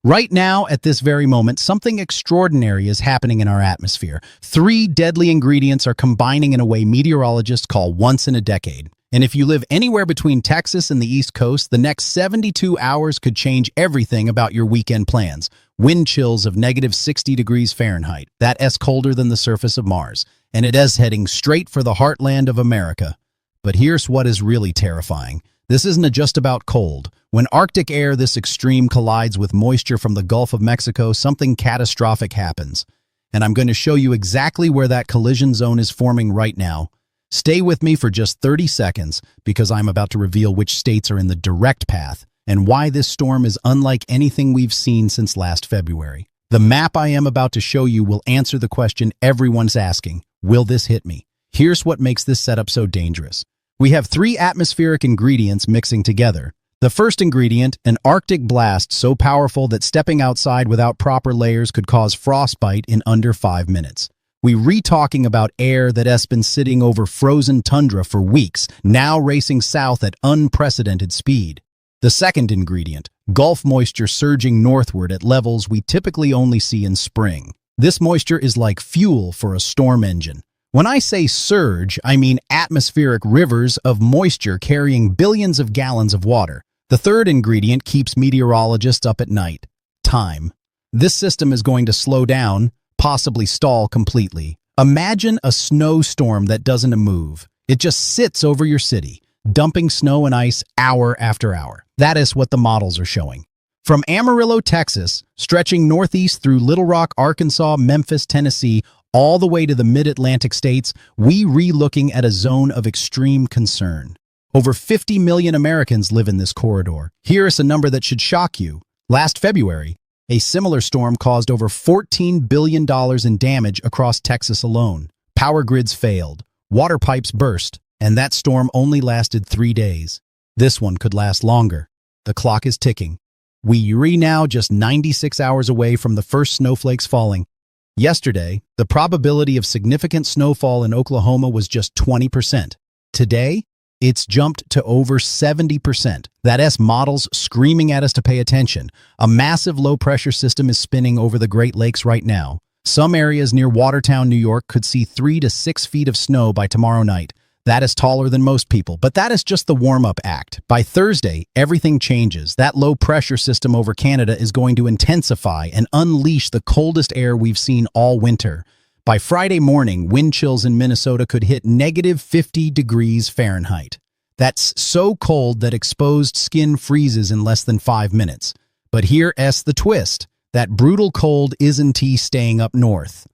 Right now, at this very moment, something extraordinary is happening in our atmosphere. Three deadly ingredients are combining in a way meteorologists call once in a decade. And if you live anywhere between Texas and the East Coast, the next 72 hours could change everything about your weekend plans. Wind chills of negative 60 degrees Fahrenheit. That is colder than the surface of Mars. And it is heading straight for the heartland of America. But here's what is really terrifying. This isn't just about cold. When Arctic air this extreme collides with moisture from the Gulf of Mexico, something catastrophic happens. And I'm going to show you exactly where that collision zone is forming right now. Stay with me for just 30 seconds because I'm about to reveal which states are in the direct path and why this storm is unlike anything we've seen since last February. The map I am about to show you will answer the question everyone's asking, will this hit me? Here's what makes this setup so dangerous. We have three atmospheric ingredients mixing together. The first ingredient, an Arctic blast so powerful that stepping outside without proper layers could cause frostbite in under 5 minutes. We're talking about air that has been sitting over frozen tundra for weeks, now racing south at unprecedented speed. The second ingredient, Gulf moisture surging northward at levels we typically only see in spring. This moisture is like fuel for a storm engine. When I say surge, I mean atmospheric rivers of moisture carrying billions of gallons of water. The third ingredient keeps meteorologists up at night: time. This system is going to slow down, possibly stall completely. Imagine a snowstorm that doesn't move. It just sits over your city, dumping snow and ice hour after hour. That is what the models are showing. From Amarillo, Texas, stretching northeast through Little Rock, Arkansas, Memphis, Tennessee, all the way to the mid-Atlantic states, we're looking at a zone of extreme concern. Over 50 million Americans live in this corridor. Here's a number that should shock you. Last February, a similar storm caused over $14 billion in damage across Texas alone. Power grids failed, water pipes burst, and that storm only lasted 3 days. This one could last longer. The clock is ticking. We're now just 96 hours away from the first snowflakes falling. Yesterday, the probability of significant snowfall in Oklahoma was just 20%. Today, it's jumped to over 70%. That's models screaming at us to pay attention. A massive low-pressure system is spinning over the Great Lakes right now. Some areas near Watertown, New York could see 3 to 6 feet of snow by tomorrow night. That is taller than most people, but that is just the warm-up act. By Thursday, everything changes. That low-pressure system over Canada is going to intensify and unleash the coldest air we've seen all winter. By Friday morning, wind chills in Minnesota could hit negative 50 degrees Fahrenheit. That's so cold that exposed skin freezes in less than 5 minutes. But here's the twist. That brutal cold isn't staying up north.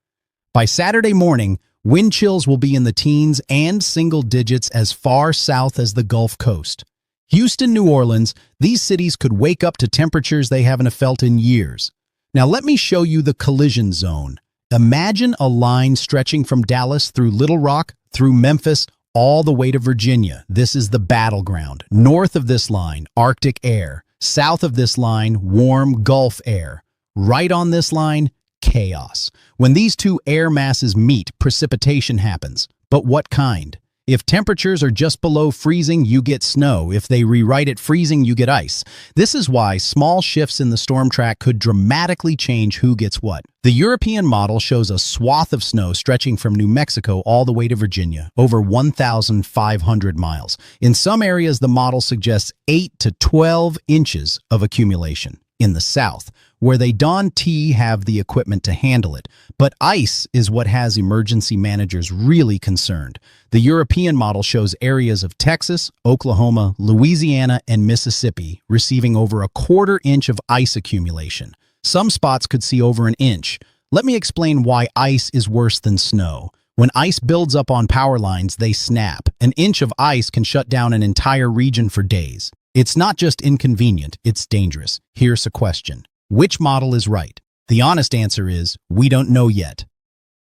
By Saturday morning, wind chills will be in the teens and single digits as far south as the Gulf Coast. Houston, New Orleans, these cities could wake up to temperatures they haven't felt in years. Now let me show you the collision zone. Imagine a line stretching from Dallas through Little Rock, through Memphis, all the way to Virginia. This is the battleground. North of this line, Arctic air. South of this line, warm Gulf air. Right on this line, chaos. When these two air masses meet, precipitation happens. But what kind? If temperatures are just below freezing, you get snow. If they rewrite it freezing, you get ice. This is why small shifts in the storm track could dramatically change who gets what. The European model shows a swath of snow stretching from New Mexico all the way to Virginia, over 1,500 miles. In some areas, the model suggests 8 to 12 inches of accumulation. In the south, where they don't have the equipment to handle it. But ice is what has emergency managers really concerned. The European model shows areas of Texas, Oklahoma, Louisiana, and Mississippi receiving over a quarter inch of ice accumulation. Some spots could see over an inch. Let me explain why ice is worse than snow. When ice builds up on power lines, they snap. An inch of ice can shut down an entire region for days. It's not just inconvenient, it's dangerous. Here's a question. Which model is right? The honest answer is, we don't know yet.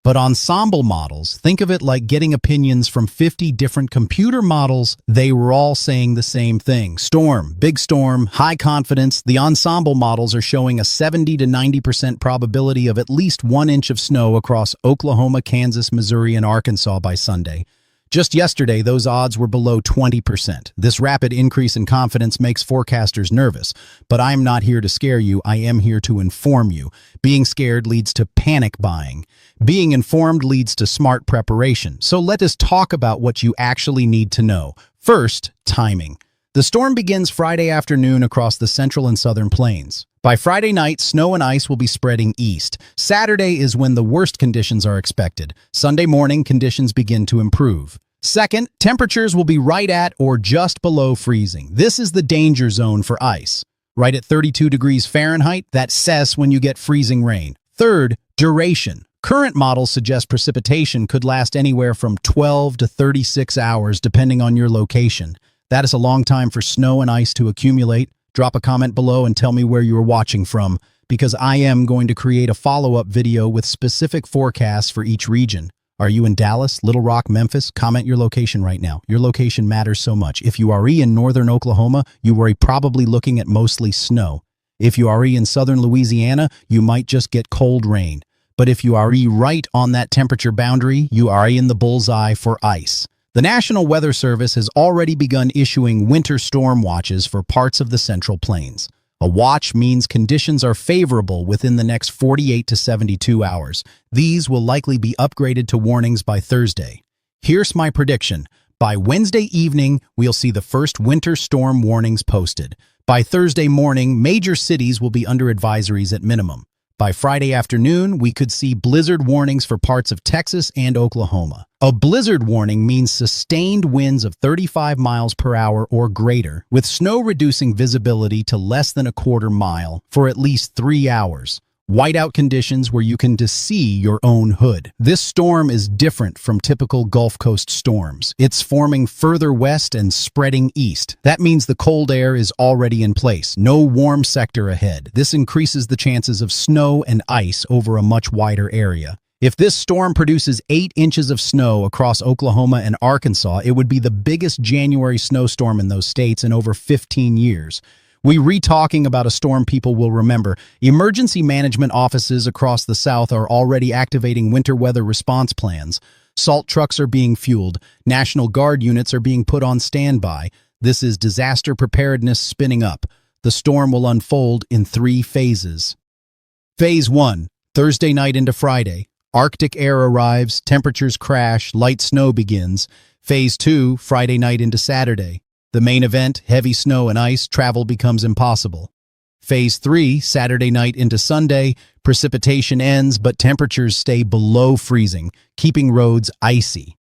But Ensemble models, think of it like getting opinions from 50 different computer models. They were all saying the same thing. Storm, big storm, high confidence. The Ensemble models are showing a 70 to 90% probability of at least 1 inch of snow across Oklahoma, Kansas, Missouri, and Arkansas by Sunday. Just yesterday, those odds were below 20%. This rapid increase in confidence makes forecasters nervous. But I'm not here to scare you, I am here to inform you. Being scared leads to panic buying. Being informed leads to smart preparation. So let us talk about what you actually need to know. First, timing. The storm begins Friday afternoon across the central and southern plains. By Friday night, snow and ice will be spreading east. Saturday is when the worst conditions are expected. Sunday morning, conditions begin to improve. Second, temperatures will be right at or just below freezing. This is the danger zone for ice. Right at 32 degrees Fahrenheit, that says when you get freezing rain. Third, duration. Current models suggest precipitation could last anywhere from 12 to 36 hours depending on your location. That is a long time for snow and ice to accumulate. Drop a comment below and tell me where you are watching from, because I am going to create a follow-up video with specific forecasts for each region. Are you in Dallas, Little Rock, Memphis? Comment your location right now. Your location matters so much. If you are in northern Oklahoma, you are probably looking at mostly snow. If you are in southern Louisiana, you might just get cold rain. But if you are right on that temperature boundary, you are in the bullseye for ice. The National Weather Service has already begun issuing winter storm watches for parts of the Central Plains. A watch means conditions are favorable within the next 48 to 72 hours. These will likely be upgraded to warnings by Thursday. Here's my prediction. By Wednesday evening, we'll see the first winter storm warnings posted. By Thursday morning, major cities will be under advisories at minimum. By Friday afternoon, we could see blizzard warnings for parts of Texas and Oklahoma. A blizzard warning means sustained winds of 35 miles per hour or greater, with snow reducing visibility to less than a quarter mile for at least 3 hours. Whiteout conditions where you can see your own hood. This storm is different from typical Gulf Coast storms. It's forming further west and spreading east. That means the cold air is already in place. No warm sector ahead. This increases the chances of snow and ice over a much wider area. If this storm produces 8 inches of snow across Oklahoma and Arkansas, it would be the biggest January snowstorm in those states in over 15 years. We talking about a storm people will remember. Emergency management offices across the South are already activating winter weather response plans. Salt trucks are being fueled. National Guard units are being put on standby. This is disaster preparedness spinning up. The storm will unfold in 3 phases. Phase 1, Thursday night into Friday. Arctic air arrives, temperatures crash, light snow begins. Phase 2, Friday night into Saturday. The main event, heavy snow and ice, travel becomes impossible. Phase 3, Saturday night into Sunday, precipitation ends but temperatures stay below freezing, keeping roads icy.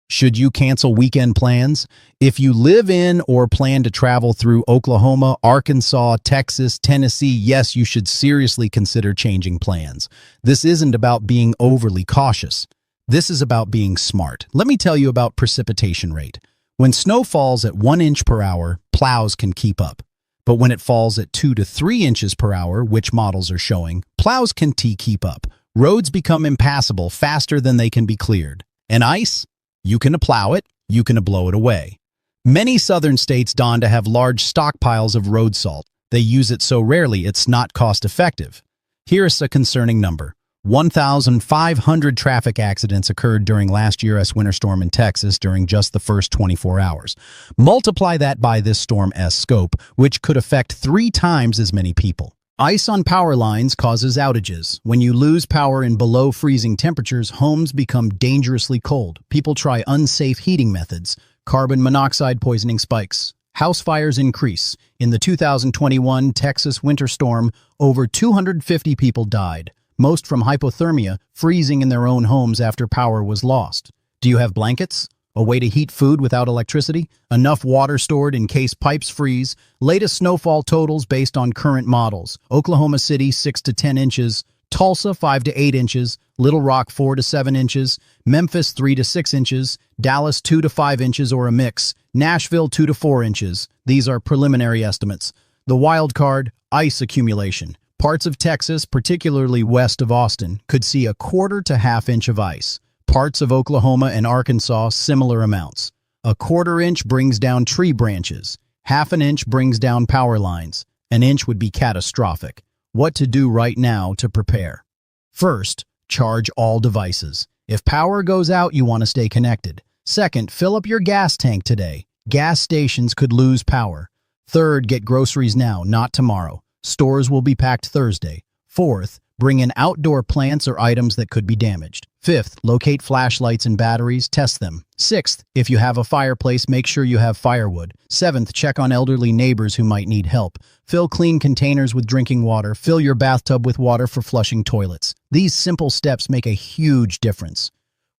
Should you cancel weekend plans? If you live in or plan to travel through Oklahoma, Arkansas, Texas, Tennessee, yes, you should seriously consider changing plans. This isn't about being overly cautious. This is about being smart. Let me tell you about precipitation rate. When snow falls at 1 inch per hour, plows can keep up. But when it falls at 2 to 3 inches per hour, which models are showing, plows can keep up. Roads become impassable faster than they can be cleared. And ice? You can plow it, you can blow it away. Many southern states don to have large stockpiles of road salt. They use it so rarely it's not cost-effective. Here's a concerning number. 1,500 traffic accidents occurred during last year's winter storm in Texas during just the first 24 hours. Multiply that by this storm's scope, which could affect 3 times as many people. Ice on power lines causes outages. When you lose power in below freezing temperatures, homes become dangerously cold. People try unsafe heating methods. Carbon monoxide poisoning spikes. House fires increase. In the 2021 Texas winter storm, over 250 people died. Most from hypothermia, freezing in their own homes after power was lost. Do you have blankets? A way to heat food without electricity? Enough water stored in case pipes freeze? Latest snowfall totals based on current models. Oklahoma City 6 to 10 inches, Tulsa 5 to 8 inches, Little Rock 4 to 7 inches, Memphis 3 to 6 inches, Dallas 2 to 5 inches or a mix, Nashville 2 to 4 inches. These are preliminary estimates. The wild card, ice accumulation. Parts of Texas, particularly west of Austin, could see a quarter to half inch of ice. Parts of Oklahoma and Arkansas, similar amounts. A quarter inch brings down tree branches. Half an inch brings down power lines. An inch would be catastrophic. What to do right now to prepare? First, charge all devices. If power goes out, you want to stay connected. Second, fill up your gas tank today. Gas stations could lose power. Third, get groceries now, not tomorrow. Stores will be packed Thursday. Fourth, bring in outdoor plants or items that could be damaged. Fifth, locate flashlights and batteries, test them. Sixth, if you have a fireplace, make sure you have firewood. Seventh, check on elderly neighbors who might need help. Fill clean containers with drinking water. Fill your bathtub with water for flushing toilets. These simple steps make a huge difference.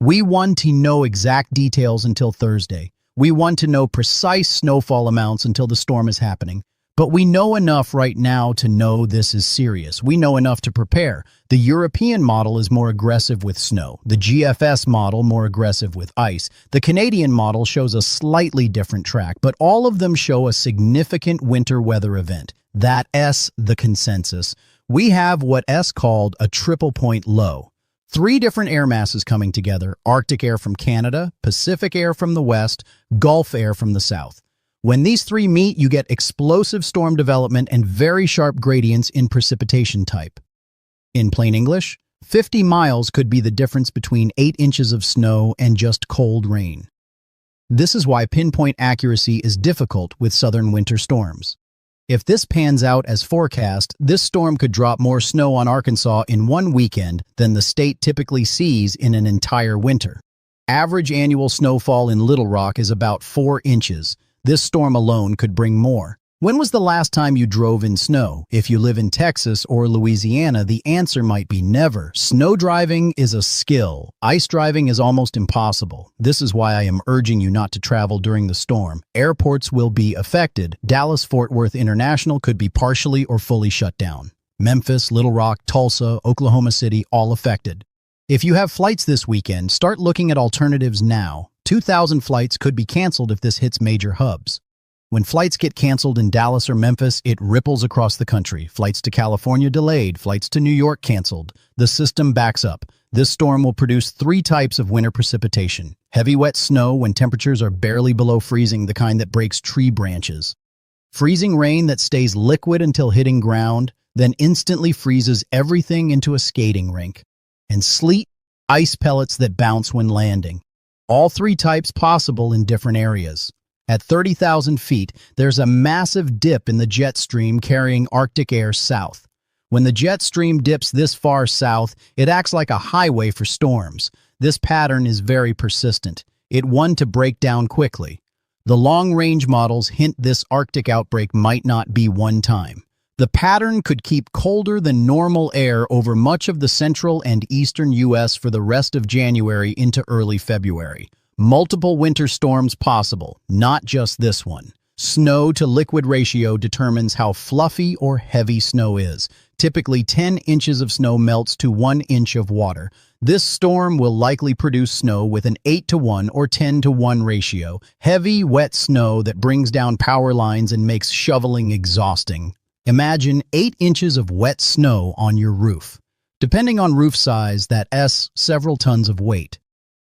We want to know exact details until Thursday. We want to know precise snowfall amounts until the storm is happening. But we know enough right now to know this is serious. We know enough to prepare. The European model is more aggressive with snow. The GFS model more aggressive with ice. The Canadian model shows a slightly different track, but all of them show a significant winter weather event. That's the consensus. We have what S called a triple point low. 3 different air masses coming together: Arctic air from Canada, Pacific air from the west, Gulf air from the south. When these 3 meet, you get explosive storm development and very sharp gradients in precipitation type. In plain English, 50 miles could be the difference between 8 inches of snow and just cold rain. This is why pinpoint accuracy is difficult with southern winter storms. If this pans out as forecast, this storm could drop more snow on Arkansas in one weekend than the state typically sees in an entire winter. Average annual snowfall in Little Rock is about 4 inches. This storm alone could bring more. When was the last time you drove in snow? If you live in Texas or Louisiana, the answer might be never. Snow driving is a skill. Ice driving is almost impossible. This is why I am urging you not to travel during the storm. Airports will be affected. Dallas-Fort Worth International could be partially or fully shut down. Memphis, Little Rock, Tulsa, Oklahoma City, all affected. If you have flights this weekend, start looking at alternatives now. 2,000 flights could be canceled if this hits major hubs. When flights get canceled in Dallas or Memphis, it ripples across the country. Flights to California delayed, flights to New York canceled. The system backs up. This storm will produce 3 types of winter precipitation: heavy wet snow when temperatures are barely below freezing, the kind that breaks tree branches; freezing rain that stays liquid until hitting ground, then instantly freezes everything into a skating rink; and sleet, ice pellets that bounce when landing. All 3 types possible in different areas. At 30,000 feet, there's a massive dip in the jet stream carrying Arctic air south. When the jet stream dips this far south, it acts like a highway for storms. This pattern is very persistent. It wants to break down quickly. The long-range models hint this Arctic outbreak might not be one time. The pattern could keep colder than normal air over much of the central and eastern U.S. for the rest of January into early February. Multiple winter storms possible, not just this one. Snow to liquid ratio determines how fluffy or heavy snow is. Typically 10 inches of snow melts to 1 inch of water. This storm will likely produce snow with an 8-to-1 or 10-to-1 ratio. Heavy, wet snow that brings down power lines and makes shoveling exhausting. Imagine 8 inches of wet snow on your roof. Depending on roof size, that's several tons of weight.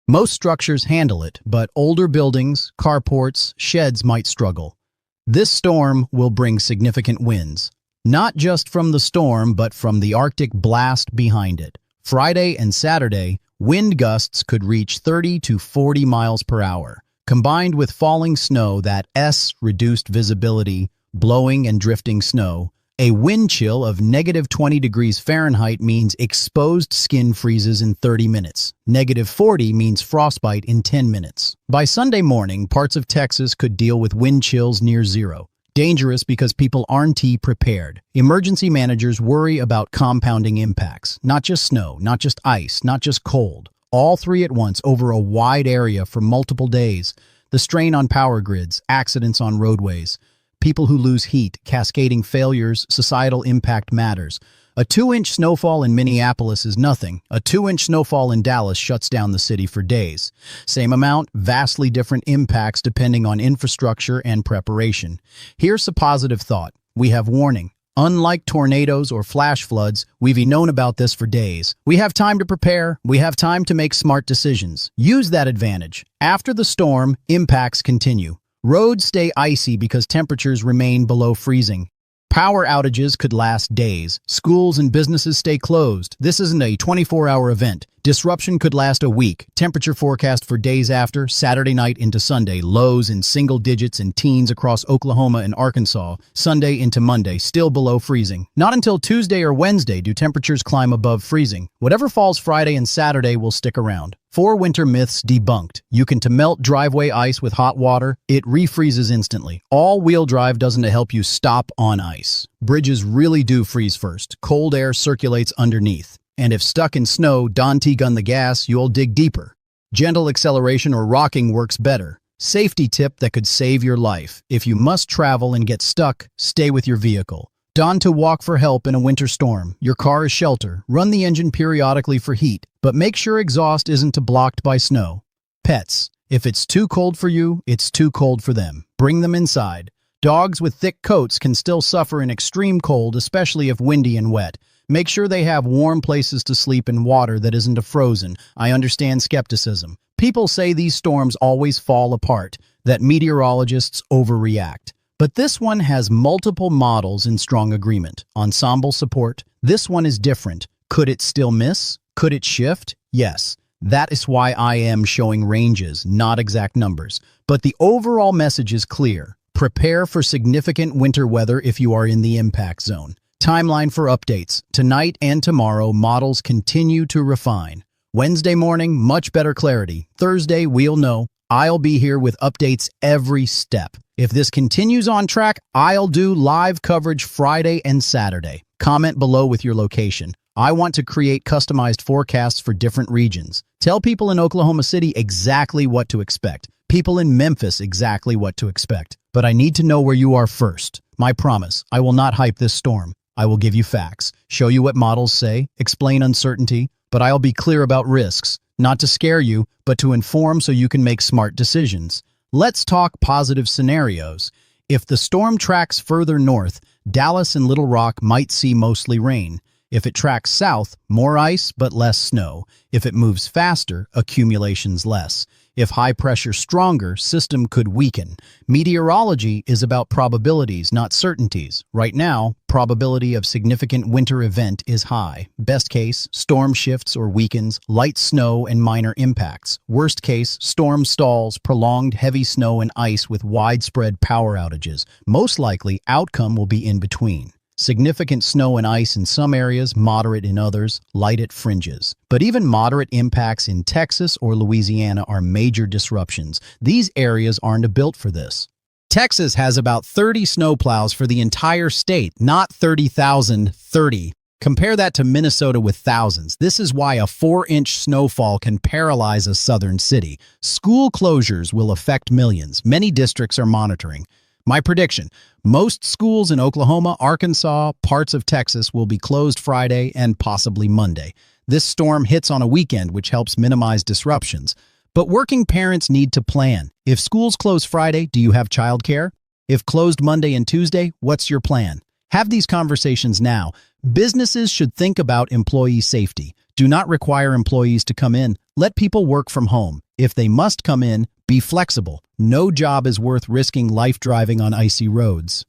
Most structures handle it, but older buildings, carports, sheds might struggle. This storm will bring significant winds, not just from the storm, but from the Arctic blast behind it. Friday and Saturday, wind gusts could reach 30 to 40 miles per hour. Combined with falling snow, that's reduced visibility, blowing and drifting snow, a wind chill of -20 degrees Fahrenheit means exposed skin freezes in 30 minutes. -40 means frostbite in 10 minutes. By Sunday morning, parts of Texas could deal with wind chills near zero. Dangerous because people aren't prepared. Emergency managers worry about compounding impacts. Not just snow, not just ice, not just cold. All 3 at once over a wide area for multiple days. The strain on power grids, accidents on roadways, people who lose heat, cascading failures, societal impact matters. A 2-inch snowfall in Minneapolis is nothing. A 2-inch snowfall in Dallas shuts down the city for days. Same amount, vastly different impacts depending on infrastructure and preparation. Here's a positive thought. We have warning. Unlike tornadoes or flash floods, we've known about this for days. We have time to prepare. We have time to make smart decisions. Use that advantage. After the storm, impacts continue. Roads stay icy because temperatures remain below freezing. Power outages could last days. Schools and businesses stay closed. This isn't a 24-hour event. Disruption could last a week. Temperature forecast for days after, Saturday night into Sunday, lows in single digits and teens across Oklahoma and Arkansas, Sunday into Monday, still below freezing. Not until Tuesday or Wednesday do temperatures climb above freezing. Whatever falls Friday and Saturday will stick around. 4 winter myths debunked. You can melt driveway ice with hot water. It refreezes instantly. All-wheel drive doesn't help you stop on ice. Bridges really do freeze first. Cold air circulates underneath. And if stuck in snow, don't gun the gas, you'll dig deeper. Gentle acceleration or rocking works better. Safety tip that could save your life. If you must travel and get stuck, stay with your vehicle. Don't walk for help in a winter storm. Your car is shelter. Run the engine periodically for heat, but make sure exhaust isn't blocked by snow. Pets. If it's too cold for you, it's too cold for them. Bring them inside. Dogs with thick coats can still suffer in extreme cold, especially if windy and wet. Make sure they have warm places to sleep and water that isn't frozen. I understand skepticism. People say these storms always fall apart, that meteorologists overreact. But this one has multiple models in strong agreement. Ensemble support. This one is different. Could it still miss? Could it shift? Yes. That is why I am showing ranges, not exact numbers. But the overall message is clear. Prepare for significant winter weather if you are in the impact zone. Timeline for updates. Tonight and tomorrow, models continue to refine. Wednesday morning, much better clarity. Thursday, we'll know. I'll be here with updates every step. If this continues on track, I'll do live coverage Friday and Saturday. Comment below with your location. I want to create customized forecasts for different regions. Tell people in Oklahoma City exactly what to expect. People in Memphis exactly what to expect. But I need to know where you are first. My promise, I will not hype this storm. I will give you facts, show you what models say, explain uncertainty, but I'll be clear about risks, not to scare you, but to inform so you can make smart decisions. Let's talk positive scenarios. If the storm tracks further north, Dallas and Little Rock might see mostly rain. If it tracks south, more ice but less snow. If it moves faster, accumulations less. If high pressure stronger, system could weaken. Meteorology is about probabilities, not certainties. Right now, probability of significant winter event is high. Best case, storm shifts or weakens, light snow and minor impacts. Worst case, storm stalls, prolonged heavy snow and ice with widespread power outages. Most likely, outcome will be in between. Significant snow and ice in some areas, moderate in others, light at fringes. But even moderate impacts in Texas or Louisiana are major disruptions. These areas aren't built for this. Texas has about 30 snowplows for the entire state, not 30,000, 30. Compare that to Minnesota with thousands. This is why a 4-inch snowfall can paralyze a southern city. School closures will affect millions. Many districts are monitoring. My prediction, most schools in Oklahoma, Arkansas, parts of Texas will be closed Friday and possibly Monday. This storm hits on a weekend, which helps minimize disruptions. But working parents need to plan. If schools close Friday, do you have childcare? If closed Monday and Tuesday, what's your plan? Have these conversations now. Businesses should think about employee safety. Do not require employees to come in. Let people work from home. If they must come in, be flexible. No job is worth risking life driving on icy roads.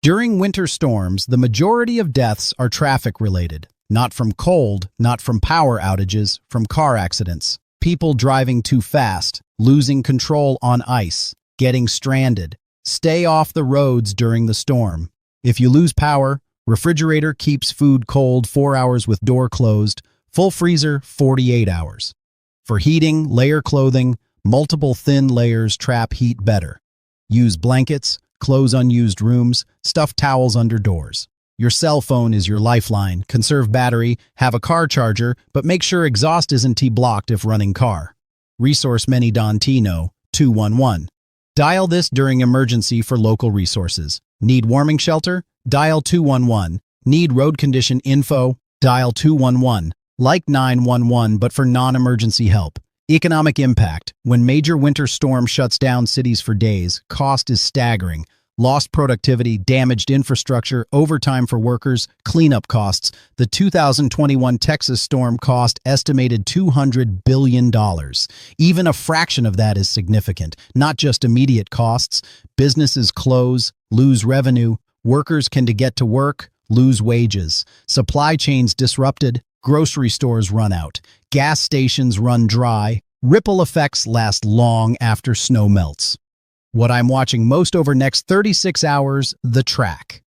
During winter storms, the majority of deaths are traffic-related. Not from cold, not from power outages, from car accidents. People driving too fast, losing control on ice, getting stranded. Stay off the roads during the storm. If you lose power, refrigerator keeps food cold 4 hours with door closed, full freezer 48 hours. For heating, layer clothing, multiple thin layers trap heat better. Use blankets, close unused rooms, stuff towels under doors. Your cell phone is your lifeline. Conserve battery, have a car charger, but make sure exhaust isn't T-blocked if running car. Resource many Don Tino, 211. Dial this during emergency for local resources. Need warming shelter? Dial 211. Need road condition info? Dial 211. Like 911, but for non-emergency help. Economic impact. When major winter storm shuts down cities for days, cost is staggering. Lost productivity, damaged infrastructure, overtime for workers, cleanup costs. The 2021 Texas storm cost estimated $200 billion. Even a fraction of that is significant. Not just immediate costs. Businesses close, lose revenue. Workers can get to work, lose wages. Supply chains disrupted. Grocery stores run out. gas stations run dry, ripple effects last long after snow melts. What I'm watching most over next 36 hours, the track.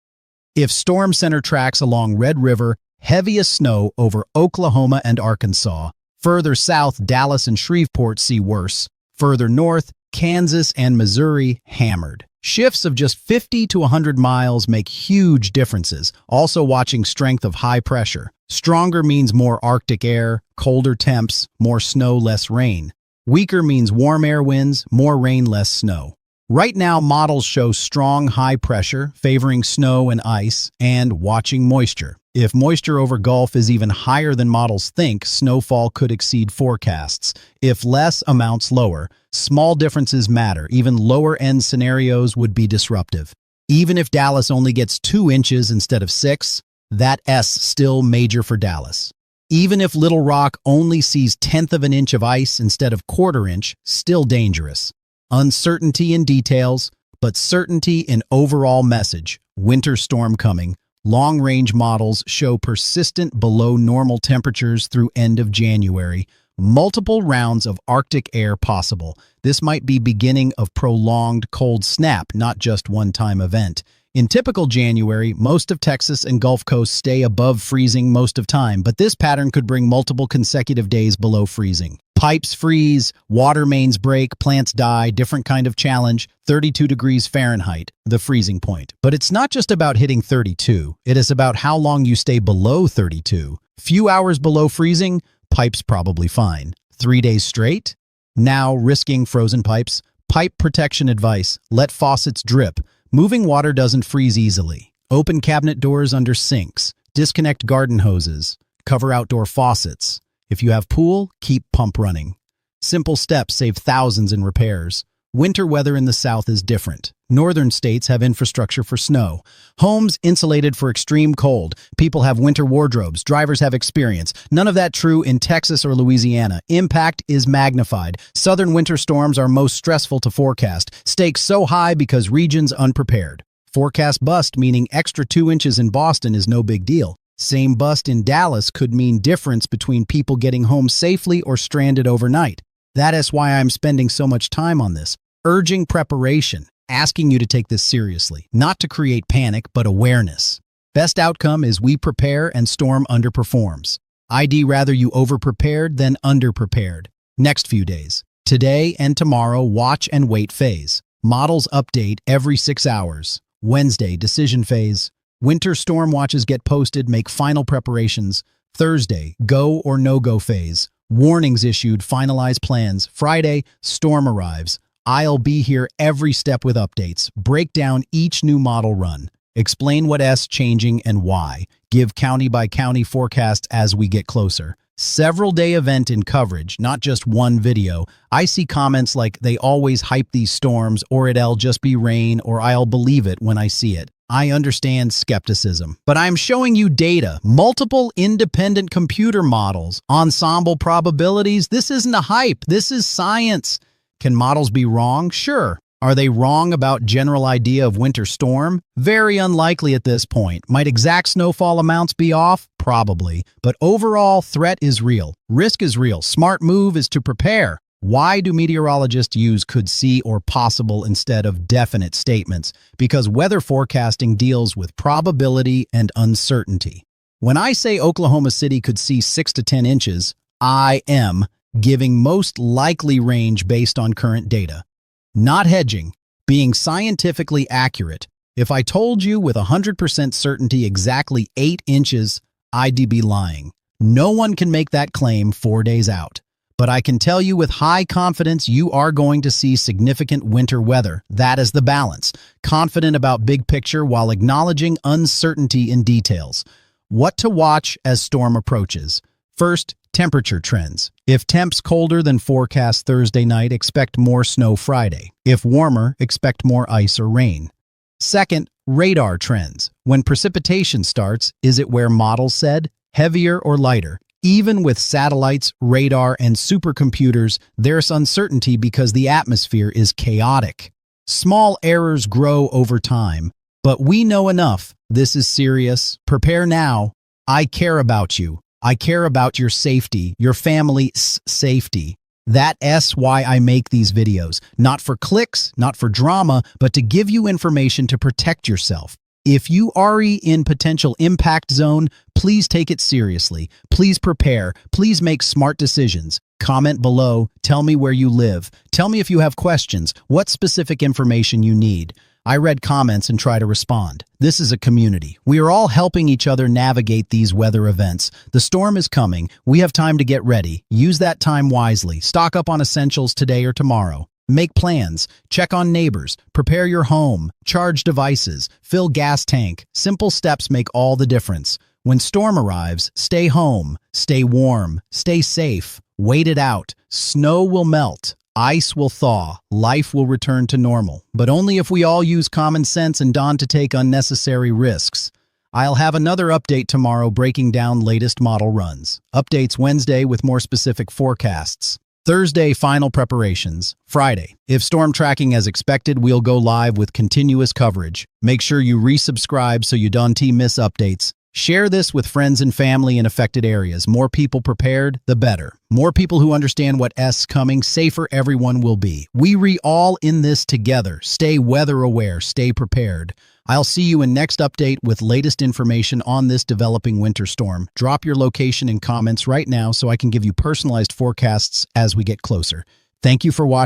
If storm center tracks along Red River, heaviest snow over Oklahoma and Arkansas. Further south, Dallas and Shreveport see worse. Further north, Kansas and Missouri hammered. Shifts of just 50 to 100 miles make huge differences. Also watching strength of high pressure. Stronger means more Arctic air, colder temps, more snow, less rain. Weaker means warm air winds, more rain, less snow. Right now, models show strong high pressure, favoring snow and ice, and watching moisture. If moisture over Gulf is even higher than models think, snowfall could exceed forecasts. If less, amounts lower. Small differences matter. Even lower-end scenarios would be disruptive. Even if Dallas only gets 2 inches instead of 6, that S still major for Dallas. Even if Little Rock only sees 1/10 of an inch of ice instead of 1/4 inch, still dangerous. Uncertainty in details, but certainty in overall message. Winter storm coming. Long-range models show persistent below normal temperatures through end of January. Multiple rounds of Arctic air possible. This might be beginning of prolonged cold snap, not just one-time event. In typical January, most of Texas and Gulf Coast stay above freezing most of time, but this pattern could bring multiple consecutive days below freezing. Pipes freeze, water mains break, plants die, different kind of challenge, 32 degrees Fahrenheit, the freezing point. But it's not just about hitting 32, it is about how long you stay below 32. Few hours below freezing, pipes probably fine. 3 days straight? Now risking frozen pipes. Pipe protection advice, let faucets drip. Moving water doesn't freeze easily. Open cabinet doors under sinks. Disconnect garden hoses. Cover outdoor faucets. If you have pool, keep pump running. Simple steps save thousands in repairs. Winter weather in the South is different. Northern states have infrastructure for snow. Homes insulated for extreme cold. People have winter wardrobes. Drivers have experience. None of that true in Texas or Louisiana. Impact is magnified. Southern winter storms are most stressful to forecast. Stakes so high because regions unprepared. Forecast bust, meaning extra 2 inches in Boston is no big deal. Same bust in Dallas could mean difference between people getting home safely or stranded overnight. That is why I'm spending so much time on this. Urging preparation, asking you to take this seriously, not to create panic, but awareness. Best outcome is we prepare and storm underperforms. I'd rather you overprepared than underprepared. Next few days. Today and tomorrow, watch and wait phase. Models update every 6 hours. Wednesday, decision phase. Winter storm watches get posted, make final preparations. Thursday, go or no-go phase. Warnings issued, finalize plans. Friday, storm arrives. I'll be here every step with updates. Break down each new model run. Explain what S changing and why. Give county-by-county forecasts as we get closer. Several-day event in coverage, not just one video. I see comments like they always hype these storms, or it'll just be rain, or I'll believe it when I see it. I understand skepticism, but I'm showing you data, multiple independent computer models, ensemble probabilities. This isn't a hype. This is science. Can models be wrong? Sure. Are they wrong about general idea of winter storm? Very unlikely at this point. Might exact snowfall amounts be off? Probably. But overall, threat is real. Risk is real. Smart move is to prepare. Why do meteorologists use could see or possible instead of definite statements? Because weather forecasting deals with probability and uncertainty. When I say Oklahoma City could see 6 to 10 inches, I am giving most likely range based on current data. Not hedging, being scientifically accurate. If I told you with 100% certainty exactly 8 inches, I'd be lying. No one can make that claim 4 days out. But I can tell you with high confidence you are going to see significant winter weather. That is the balance. Confident about big picture while acknowledging uncertainty in details. What to watch as storm approaches. First, temperature trends. If temps colder than forecast Thursday night, expect more snow Friday. If warmer, expect more ice or rain. Second, radar trends. When precipitation starts, is it where models said? Heavier or lighter? Even with satellites, radar, and supercomputers, there's uncertainty because the atmosphere is chaotic. Small errors grow over time, but we know enough. This is serious. Prepare now. I care about you. I care about your safety, your family's safety. That's why I make these videos. Not for clicks, not for drama, but to give you information to protect yourself. If you are in potential impact zone, please take it seriously. Please prepare. Please make smart decisions. Comment below. Tell me where you live. Tell me if you have questions, what specific information you need. I read comments and try to respond. This is a community. We are all helping each other navigate these weather events. The storm is coming. We have time to get ready. Use that time wisely. Stock up on essentials today or tomorrow. Make plans. Check on neighbors. Prepare your home. Charge devices. Fill gas tank. Simple steps make all the difference. When storm arrives, stay home. Stay warm. Stay safe. Wait it out. Snow will melt. Ice will thaw, life will return to normal, but only if we all use common sense and don't take unnecessary risks. I'll have another update tomorrow breaking down latest model runs. Updates Wednesday with more specific forecasts. Thursday, final preparations. Friday, if storm tracking as expected, we'll go live with continuous coverage. Make sure you resubscribe so you don't miss updates. Share this with friends and family in affected areas. More people prepared, the better. More people who understand what's coming, safer everyone will be. We all in this together. Stay weather aware, stay prepared. I'll see you in next update with latest information on this developing winter storm. Drop your location in comments right now so I can give you personalized forecasts as we get closer. Thank you for watching.